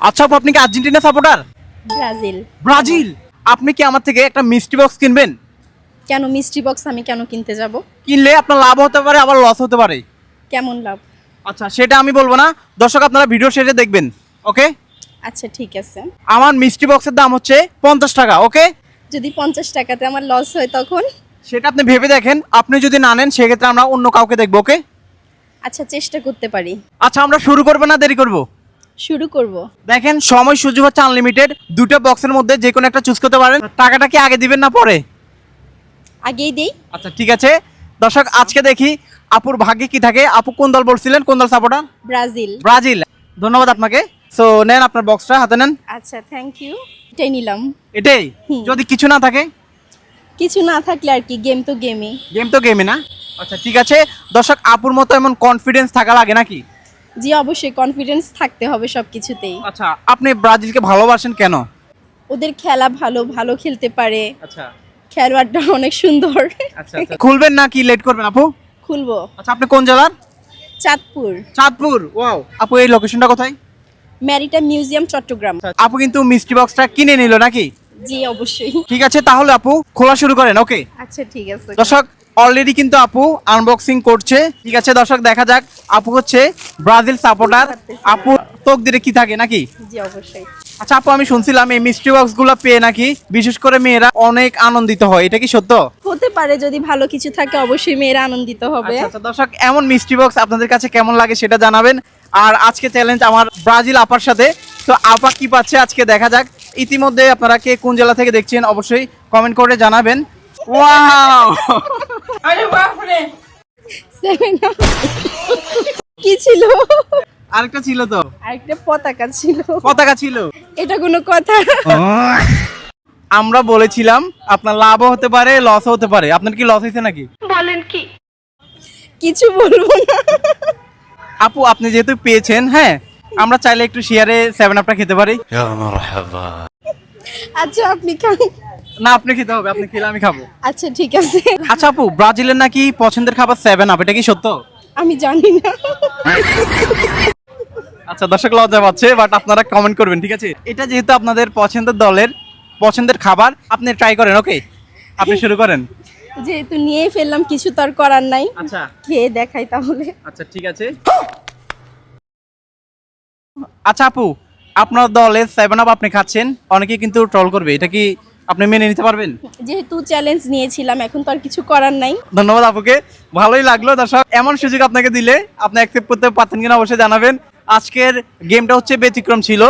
আচ্ছা আপু, আপনি কি আর্জেন্টিনা সাপোর্টার? ব্রাজিল। ব্রাজিল। আপনি কি আমার থেকে একটা মিষ্টি বক্স কিনবেন? কেন মিষ্টি বক্স আমি কেন কিনতে যাব? কিনলে আপনার লাভ হতে পারে, আবার লস হতে পারে। কেমন লাভ? আচ্ছা সেটা আমি বলবো না, দর্শক আপনারা ভিডিও শেষে দেখবেন। ওকে, আচ্ছা ঠিক আছে। আমার মিষ্টি বক্সের দাম হচ্ছে 50 টাকা। ওকে, যদি 50 টাকাতে আমার লস হয় তখন? সেটা আপনি ভেবে দেখেন। আপনি যদি না নেন সেক্ষেত্রে আমরা অন্য কাউকে দেখবো। ওকে, আচ্ছা চেষ্টা করতে পারি। আচ্ছা আমরা শুরু করবো না দেরি করবো? শুরু করব। দেখেন সময় সুযোগ হচ্ছে আনলিমিটেড, দুটো বক্সের মধ্যে যে কোনো একটা চুজ করতে পারেন। টাকাটা কি আগে দিবেন না পরে? আগেই দেই। আচ্ছা ঠিক আছে, দর্শক আজকে দেখি আপুর ভাগ্যে কি থাকে। আপু কোন দল বলছিলেন, কোন দল সাপোর্টার? ব্রাজিল। ব্রাজিল। ধন্যবাদ আপনাকে। সো নেন আপনার বক্সটা হাতে নেন। আচ্ছা থ্যাংক ইউ। এটাই নিলাম। এটাই? যদি কিছু না থাকে? কিছু না থাকলে আর কি, গেম তো গেমই। গেম তো গেমে না। আচ্ছা ঠিক আছে, দর্শক আপুর মতো এমন কনফিডেন্স থাকা লাগে নাকি? জি অবশ্যই কনফিডেন্স থাকতে হবে সবকিছুতেই। আচ্ছা আপনি ব্রাজিলকে ভালোবাসেন কেন? ওদের খেলা ভালো, ভালো খেলতে পারে, আচ্ছা খেলোয়াড়টা অনেক সুন্দর। আচ্ছা খুলবেন না কি লেট করবেন আপু? খুলবো। আচ্ছা আপনি কোন জেলার? চাঁদপুর। চাঁদপুর। ওয়াও, আপু এই লোকেশনটা কোথায়? Maritime museum, Chittagong. আপু কিন্তু মিষ্টি বক্সটা কিনে নিল নাকি? জি অবশ্যই। ঠিক আছে তাহলে আপু খোলা শুরু করেন। ওকে আচ্ছা ঠিক আছে। দর্শক, অলরেডি কিন্তু আপু আনবক্সিং করছে। ঠিক আছে দর্শক, দেখা যাক। আপু হচ্ছে ব্রাজিল সাপোর্টার। আপু তকদিরে কি থাকে নাকি? জি অবশ্যই। আচ্ছা আপু, আমি শুনছিলাম এই মিষ্টি বক্স গুলো পেয়ে নাকি বিশেষ করে মেয়েরা অনেক আনন্দিত হয়, এটা কি সত্য? হতে পারে, যদি ভালো কিছু থাকে অবশ্যই মেয়েরা আনন্দিত হবে। আচ্ছা আচ্ছা দর্শক, এমন মিষ্টি বক্স আপনাদের কাছে কেমন লাগে সেটা জানাবেন। আর আজকে চ্যালেঞ্জ আমার ব্রাজিল আপার সাথে। তো আপা কি পাচ্ছে আজকে দেখা যাক। ইতিমধ্যে আপনারা কে কোন জেলা থেকে দেখছেন অবশ্যই কমেন্ট করে জানাবেন। Wow, Seven Up। কি ছিল? আরেকটা ছিল তো, আরেকটা পতাকা ছিল। পতাকা ছিল। এটা কোনো কথা? আমরা বলেছিলাম আপনার লাভও হতে পারে লসও হতে পারে। আপনার কি লস হয়েছে নাকি? কিছু বলবো না। আপু আপনি যেহেতু পেয়েছেন, হ্যাঁ আমরা চাইলে একটু শেয়ারে 7 আপটা খেতে পারি। আচ্ছা আপনি খান। না আপনি খেতে হবে, আপনি খেলে আমি খাবো। আচ্ছা ঠিক আছে। আচ্ছা আপু, ব্রাজিলের নাকি পছন্দের খাবার 7 আপ, এটা কি সত্য? আমি জানি না। আচ্ছা দর্শক লজ্জা পাচ্ছে, বাট আপনারা কমেন্ট করবেন। ঠিক আছে, এটা যেহেতু আপনাদের পছন্দের দলের পছন্দের খাবার, আপনি ট্রাই করেন। ওকে, আপনি শুরু করেন। যেহেতু নিয়েই ফেললাম, কিছু তো আর করার নাই। আচ্ছা খেয়ে দেখাই তাহলে। আচ্ছা ঠিক আছে। আচ্ছা আপু, আপনার দলের 7 আপ আপনি খাচ্ছেন, অনেকে কিন্তু ট্রল করবে, এটা কি আপনি মেনে নিতে পারবেন? যেহেতু চ্যালেঞ্জ নিয়েছিলাম, এখন তো আর কিছু করার নাই। ধন্যবাদ আপুকে, ভালোই লাগলো। দর্শক এমন সুযোগ আপনাকে দিলে আপনি অ্যাকসেপ্ট করতে পারতেন কিনা অবশ্যই জানাবেন। আজকের গেমটা হচ্ছে ব্যতিক্রম ছিল।